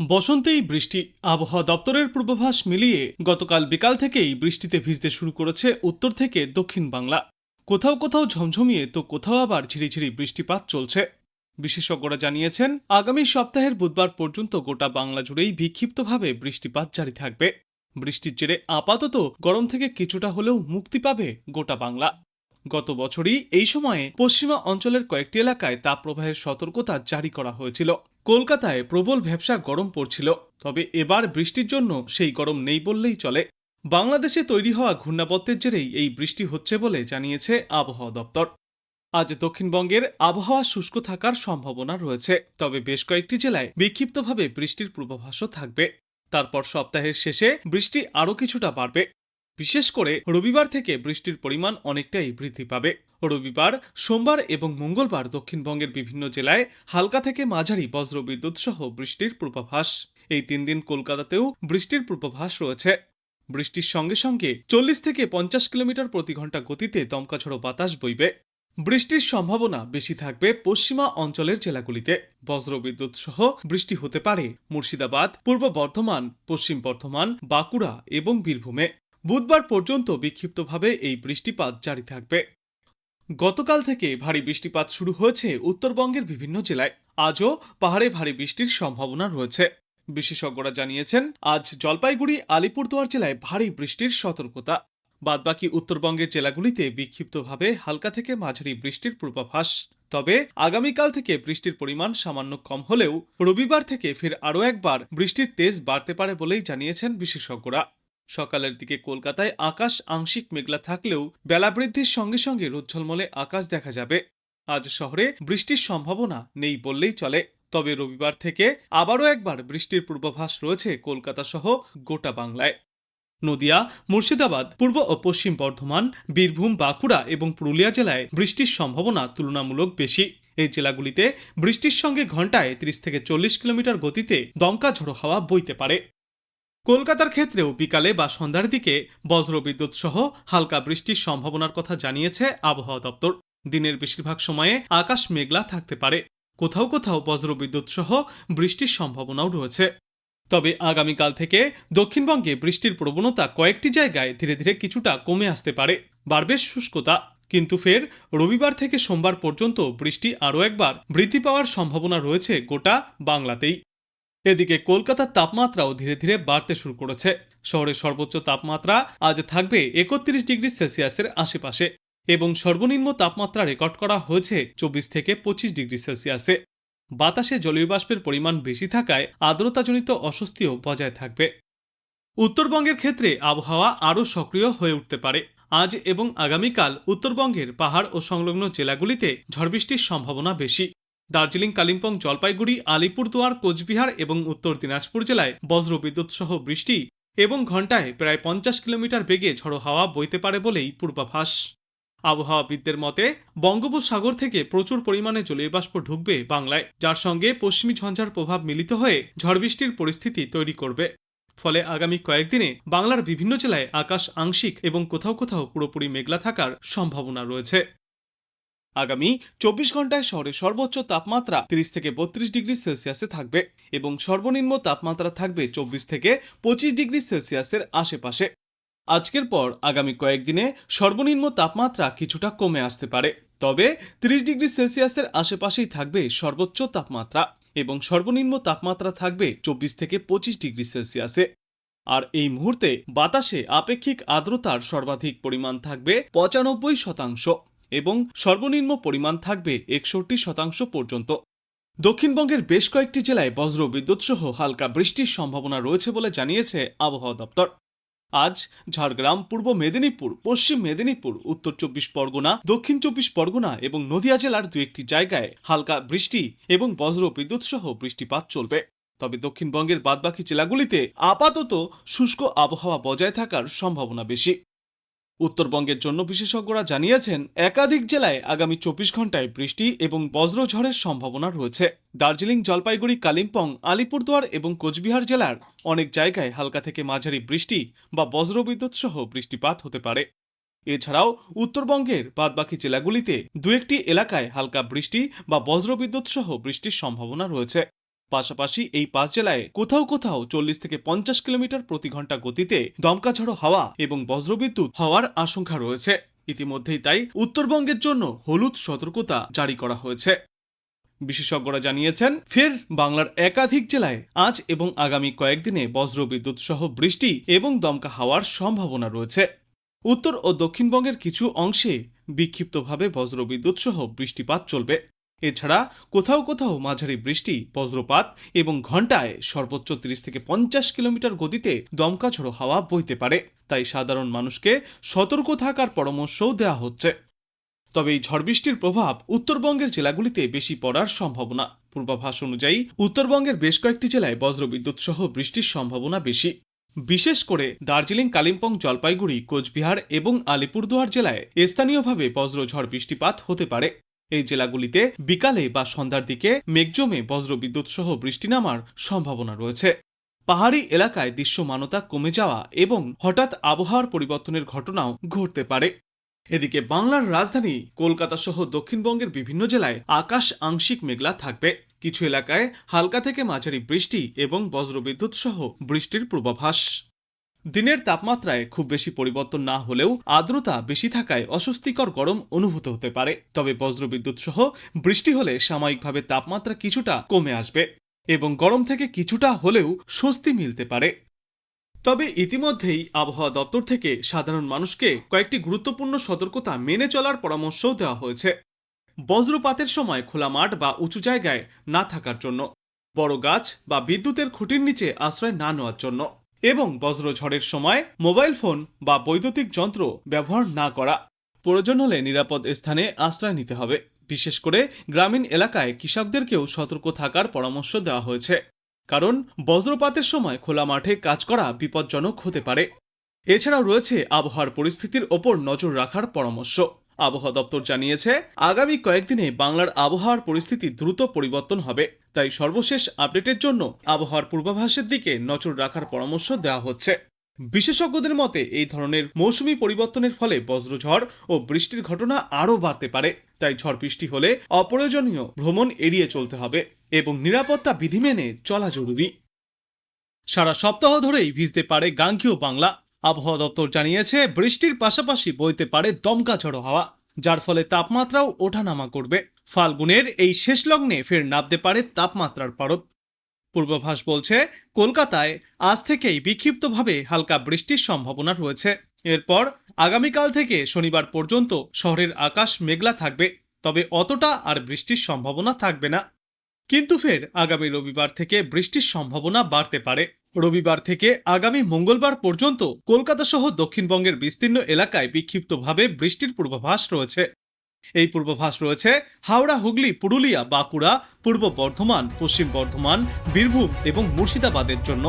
বসন্তেই বৃষ্টি। আবহাওয়া দপ্তরের পূর্বাভাস মিলিয়ে গতকাল বিকাল থেকেই বৃষ্টিতে ভিজতে শুরু করেছে উত্তর থেকে দক্ষিণ বাংলা। কোথাও কোথাও ঝমঝমিয়ে তো কোথাও আবার ঝিরিঝিরি বৃষ্টিপাত চলছে। বিশেষজ্ঞরা জানিয়েছেন, আগামী সপ্তাহের বুধবার পর্যন্ত গোটা বাংলা জুড়েই বিক্ষিপ্তভাবে বৃষ্টিপাত জারি থাকবে। বৃষ্টির জেরে আপাতত গরম থেকে কিছুটা হলেও মুক্তি পাবে গোটা বাংলা। গত বছরই এই সময়ে পশ্চিমা অঞ্চলের কয়েকটি এলাকায় তাপপ্রবাহের সতর্কতা জারি করা হয়েছিল। কলকাতায় প্রবল ভ্যাপসা গরম পড়ছিল, তবে এবার বৃষ্টির জন্য সেই গরম নেই বললেই চলে। বাংলাদেশে তৈরি হওয়া ঘূর্ণাবর্তের জেরেই এই বৃষ্টি হচ্ছে বলে জানিয়েছে আবহাওয়া দপ্তর। আজ দক্ষিণবঙ্গের আবহাওয়া শুষ্ক থাকার সম্ভাবনা রয়েছে, তবে বেশ কয়েকটি জেলায় বিক্ষিপ্তভাবে বৃষ্টির পূর্বাভাসও থাকবে। তারপর সপ্তাহের শেষে বৃষ্টি আরও কিছুটা বাড়বে। বিশেষ করে রবিবার থেকে বৃষ্টির পরিমাণ অনেকটাই বৃদ্ধি পাবে। রবিবার, সোমবার এবং মঙ্গলবার দক্ষিণবঙ্গের বিভিন্ন জেলায় হালকা থেকে মাঝারি বজ্রবিদ্যুৎ সহ বৃষ্টির পূর্বাভাস। এই 3 দিন কলকাতাতেও বৃষ্টির পূর্বাভাস রয়েছে। বৃষ্টির সঙ্গে সঙ্গে 40 থেকে 50 কিলোমিটার প্রতি ঘন্টা গতিতে দমকাঝড়ো বাতাস বইবে। বৃষ্টির সম্ভাবনা বেশি থাকবে পশ্চিমা অঞ্চলের জেলাগুলিতে। বজ্রবিদ্যুৎ সহ বৃষ্টি হতে পারে মুর্শিদাবাদ, পূর্ব বর্ধমান, পশ্চিম বর্ধমান, বাঁকুড়া এবং বীরভূমে। বুধবার পর্যন্ত বিক্ষিপ্তভাবে এই বৃষ্টিপাত জারি থাকবে। গতকাল থেকে ভারী বৃষ্টিপাত শুরু হয়েছে উত্তরবঙ্গের বিভিন্ন জেলায়। আজও পাহাড়ে ভারী বৃষ্টির সম্ভাবনা রয়েছে। বিশেষজ্ঞরা জানিয়েছেন, আজ জলপাইগুড়ি, আলিপুরদুয়ার জেলায় ভারী বৃষ্টির সতর্কতা। বাদবাকি উত্তরবঙ্গের জেলাগুলিতে বিক্ষিপ্তভাবে হালকা থেকে মাঝারি বৃষ্টির পূর্বাভাস। তবে আগামীকাল থেকে বৃষ্টির পরিমাণ সামান্য কম হলেও রবিবার থেকে ফের আরও একবার বৃষ্টির তেজ বাড়তে পারে বলেই জানিয়েছেন বিশেষজ্ঞরা। সকালের দিকে কলকাতায় আকাশ আংশিক মেঘলা থাকলেও বেলা বৃদ্ধির সঙ্গে সঙ্গে রোদঝলমলে আকাশ দেখা যাবে। আজ শহরে বৃষ্টির সম্ভাবনা নেই বললেই চলে, তবে রবিবার থেকে আবারও একবার বৃষ্টির পূর্বাভাস রয়েছে কলকাতা সহ গোটা বাংলায়। নদিয়া, মুর্শিদাবাদ, পূর্ব ও পশ্চিম বর্ধমান, বীরভূম, বাঁকুড়া এবং পুরুলিয়া জেলায় বৃষ্টির সম্ভাবনা তুলনামূলক বেশি। এই জেলাগুলিতে বৃষ্টির সঙ্গে ঘন্টায় 30 থেকে 40 কিলোমিটার গতিতে দমকা ঝোড়ো হাওয়া বইতে পারে। কলকাতার ক্ষেত্রেও বিকালে বা সন্ধ্যার দিকে বজ্রবিদ্যুৎ সহ হালকা বৃষ্টির সম্ভাবনার কথা জানিয়েছে আবহাওয়া দপ্তর। দিনের বেশিরভাগ সময়ে আকাশ মেঘলা থাকতে পারে। কোথাও কোথাও বজ্রবিদ্যুৎ সহ বৃষ্টির সম্ভাবনাও রয়েছে। তবে আগামীকাল থেকে দক্ষিণবঙ্গে বৃষ্টির প্রবণতা কয়েকটি জায়গায় ধীরে ধীরে কিছুটা কমে আসতে পারে। বাড়বে শুষ্কতা, কিন্তু ফের রবিবার থেকে সোমবার পর্যন্ত বৃষ্টি আরও একবার বৃদ্ধি পাওয়ার সম্ভাবনা রয়েছে গোটা বাংলাতেই। এদিকে কলকাতার তাপমাত্রাও ধীরে ধীরে বাড়তে শুরু করেছে। শহরের সর্বোচ্চ তাপমাত্রা আজ থাকবে 31 ডিগ্রি সেলসিয়াসের আশেপাশে এবং সর্বনিম্ন তাপমাত্রা রেকর্ড করা হয়েছে 24 থেকে 25 ডিগ্রি সেলসিয়াসে। বাতাসে জলীয় বাষ্পের পরিমাণ বেশি থাকায় আর্দ্রতাজনিত অস্বস্তিও বজায় থাকবে। উত্তরবঙ্গের ক্ষেত্রে আবহাওয়া আরও সক্রিয় হয়ে উঠতে পারে। আজ এবং আগামীকাল উত্তরবঙ্গের পাহাড় ও সংলগ্ন জেলাগুলিতে ঝড়বৃষ্টির সম্ভাবনা বেশি। দার্জিলিং, কালিম্পং, জলপাইগুড়ি, আলিপুরদুয়ার, কোচবিহার এবং উত্তর দিনাজপুর জেলায় বজ্রবিদ্যুৎ সহ বৃষ্টি এবং ঘন্টায় প্রায় 50 কিলোমিটার বেগে ঝড়ো হাওয়া বইতে পারে বলেই পূর্বাভাস। আবহাওয়াবিদদের মতে, বঙ্গোপসাগর থেকে প্রচুর পরিমাণে জলীয় বাষ্প ঢুকবে বাংলায়, যার সঙ্গে পশ্চিমী ঝঞ্ঝার প্রভাব মিলিত হয়ে ঝড়বৃষ্টির পরিস্থিতি তৈরি করবে। ফলে আগামী কয়েকদিনে বাংলার বিভিন্ন জেলায় আকাশ আংশিক এবং কোথাও কোথাও পুরোপুরি মেঘলা থাকার সম্ভাবনা রয়েছে। আগামী 24 ঘন্টায় শহরে সর্বোচ্চ তাপমাত্রা 30 থেকে 32 ডিগ্রি সেলসিয়াসে থাকবে এবং সর্বনিম্ন তাপমাত্রা থাকবে 24 থেকে 25 ডিগ্রি সেলসিয়াসের আশেপাশে। আজকের পর আগামী কয়েকদিনে সর্বনিম্ন তাপমাত্রা কিছুটা কমে আসতে পারে, তবে 30 ডিগ্রি সেলসিয়াসের আশেপাশেই থাকবে সর্বোচ্চ তাপমাত্রা এবং সর্বনিম্ন তাপমাত্রা থাকবে 24 থেকে 25 ডিগ্রি সেলসিয়াসে। আর এই মুহূর্তে বাতাসে আপেক্ষিক আর্দ্রতার সর্বাধিক পরিমাণ থাকবে 95% এবং সর্বনিম্ন পরিমাণ থাকবে 61% পর্যন্ত। দক্ষিণবঙ্গের বেশ কয়েকটি জেলায় বজ্রবিদ্যুৎ সহ হালকা বৃষ্টির সম্ভাবনা রয়েছে বলে জানিয়েছে আবহাওয়া দপ্তর। আজ ঝাড়গ্রাম, পূর্ব মেদিনীপুর, পশ্চিম মেদিনীপুর, উত্তর 24 পরগনা, দক্ষিণ 24 পরগনা এবং নদিয়া জেলার দু একটি জায়গায় হালকা বৃষ্টি এবং বজ্রবিদ্যুৎ সহ বৃষ্টিপাত চলবে। তবে দক্ষিণবঙ্গের বাদবাকি জেলাগুলিতে আপাতত শুষ্ক আবহাওয়া বজায় থাকার সম্ভাবনা বেশি। উত্তরবঙ্গের জন্য বিশেষজ্ঞরা জানিয়েছেন, একাধিক জেলায় আগামী 24 ঘন্টায় বৃষ্টি এবং বজ্রঝড়ের সম্ভাবনা রয়েছে। দার্জিলিং, জলপাইগুড়ি, কালিম্পং, আলিপুরদুয়ার এবং কোচবিহার জেলার অনেক জায়গায় হালকা থেকে মাঝারি বৃষ্টি বা বজ্রবিদ্যুৎ সহ বৃষ্টিপাত হতে পারে। এছাড়াও উত্তরবঙ্গের বাদবাকি জেলাগুলিতে দু একটি এলাকায় হালকা বৃষ্টি বা বজ্রবিদ্যুৎ সহ বৃষ্টির সম্ভাবনা রয়েছে। পাশাপাশি এই 5 জেলায় কোথাও কোথাও 40 থেকে 50 কিলোমিটার প্রতি ঘন্টা গতিতে দমকা ঝড়ো হাওয়া এবং বজ্রবিদ্যুৎ হওয়ার আশঙ্কা রয়েছে। ইতিমধ্যেই তাই উত্তরবঙ্গের জন্য হলুদ সতর্কতা জারি করা হয়েছে। বিশেষজ্ঞরা জানিয়েছেন, ফের বাংলার একাধিক জেলায় আজ এবং আগামী কয়েকদিনে বজ্রবিদ্যুৎ সহ বৃষ্টি এবং দমকা হাওয়ার সম্ভাবনা রয়েছে। উত্তর ও দক্ষিণবঙ্গের কিছু অংশে বিক্ষিপ্তভাবে বজ্রবিদ্যুৎ সহ বৃষ্টিপাত চলবে। এছাড়া কোথাও কোথাও মাঝারি বৃষ্টি, বজ্রপাত এবং ঘন্টায় সর্বোচ্চ 30 থেকে 50 কিলোমিটার গতিতে দমকা ঝড়ো হাওয়া বইতে পারে। তাই সাধারণ মানুষকে সতর্ক থাকার পরামর্শও দেওয়া হচ্ছে। তবে এই ঝড় বৃষ্টির প্রভাব উত্তরবঙ্গের জেলাগুলিতে বেশি পড়ার সম্ভাবনা। পূর্বাভাস অনুযায়ী উত্তরবঙ্গের বেশ কয়েকটি জেলায় বজ্রবিদ্যুৎ সহ বৃষ্টির সম্ভাবনা বেশি। বিশেষ করে দার্জিলিং, কালিম্পং, জলপাইগুড়ি, কোচবিহার এবং আলিপুরদুয়ার জেলায় স্থানীয়ভাবে বজ্রঝড় বৃষ্টিপাত হতে পারে। এই জেলাগুলিতে বিকালে বা সন্ধ্যার দিকে মেঘ জমে বজ্রবিদ্যুৎ সহ বৃষ্টি নামার সম্ভাবনা রয়েছে। পাহাড়ি এলাকায় দৃশ্যমানতা কমে যাওয়া এবং হঠাৎ আবহাওয়ার পরিবর্তনের ঘটনাও ঘটতে পারে। এদিকে বাংলার রাজধানী কলকাতা সহ দক্ষিণবঙ্গের বিভিন্ন জেলায় আকাশ আংশিক মেঘলা থাকবে। কিছু এলাকায় হালকা থেকে মাঝারি বৃষ্টি এবং বজ্রবিদ্যুৎ সহ বৃষ্টির পূর্বাভাস। দিনের তাপমাত্রায় খুব বেশি পরিবর্তন না হলেও আর্দ্রতা বেশি থাকায় অস্বস্তিকর গরম অনুভূত হতে পারে। তবে বজ্রবিদ্যুৎ সহ বৃষ্টি হলে সাময়িকভাবে তাপমাত্রা কিছুটা কমে আসবে এবং গরম থেকে কিছুটা হলেও স্বস্তি মিলতে পারে। তবে ইতিমধ্যেই আবহাওয়া দপ্তর থেকে সাধারণ মানুষকে কয়েকটি গুরুত্বপূর্ণ সতর্কতা মেনে চলার পরামর্শও দেওয়া হয়েছে। বজ্রপাতের সময় খোলা মাঠ বা উঁচু জায়গায় না থাকার জন্য, বড় গাছ বা বিদ্যুতের খুঁটির নিচে আশ্রয় না নেওয়ার জন্য এবং বজ্রঝড়ের সময় মোবাইল ফোন বা বৈদ্যুতিক যন্ত্র ব্যবহার না করা। প্রয়োজন হলে নিরাপদ স্থানে আশ্রয় নিতে হবে। বিশেষ করে গ্রামীণ এলাকায় কৃষকদেরকেও সতর্ক থাকার পরামর্শ দেওয়া হয়েছে, কারণ বজ্রপাতের সময় খোলা মাঠে কাজ করা বিপজ্জনক হতে পারে। এছাড়াও রয়েছে আবহাওয়ার পরিস্থিতির ওপর নজর রাখার পরামর্শ। আবহাওয়া দপ্তর জানিয়েছে, আগামী কয়েকদিনে বাংলার আবহাওয়ার পরিস্থিতি দ্রুত পরিবর্তন হবে। তাই সর্বশেষ আপডেটের জন্য আবহাওয়ার পূর্বাভাসের দিকে নজর রাখার পরামর্শ দেওয়া হচ্ছে। বিশেষজ্ঞদের মতে এই ধরনের মৌসুমি পরিবর্তনের ফলে বজ্রঝড় ও বৃষ্টির ঘটনা আরও বাড়তে পারে। তাই ঝড় বৃষ্টি হলে অপ্রয়োজনীয় ভ্রমণ এড়িয়ে চলতে হবে এবং নিরাপত্তা বিধি মেনে চলা জরুরি। সারা সপ্তাহ ধরেই ভিজতে পারে গাঙ্গেয় বাংলা। আবহাওয়া দপ্তর জানিয়েছে, বৃষ্টির পাশাপাশি বইতে পারে দমকা ঝড়ো হাওয়া, যার ফলে তাপমাত্রাও ওঠানামা করবে। ফাল্গুনের এই শেষ লগ্নে ফের নামতে পারে তাপমাত্রার পারদ। পূর্বাভাস বলছে, কলকাতায় আজ থেকেই বিক্ষিপ্তভাবে হালকা বৃষ্টির সম্ভাবনা রয়েছে। এরপর আগামীকাল থেকে শনিবার পর্যন্ত শহরের আকাশ মেঘলা থাকবে, তবে অতটা আর বৃষ্টির সম্ভাবনা থাকবে না। কিন্তু ফের আগামী রবিবার থেকে বৃষ্টির সম্ভাবনা বাড়তে পারে। রবিবার থেকে আগামী মঙ্গলবার পর্যন্ত কলকাতা সহ দক্ষিণবঙ্গের বিস্তীর্ণ এলাকায় বিক্ষিপ্তভাবে বৃষ্টির পূর্বাভাস রয়েছে। এই পূর্বাভাস রয়েছে হাওড়া, হুগলি, পুরুলিয়া, বাঁকুড়া, পূর্ব বর্ধমান, পশ্চিম বর্ধমান, বীরভূম এবং মুর্শিদাবাদের জন্য।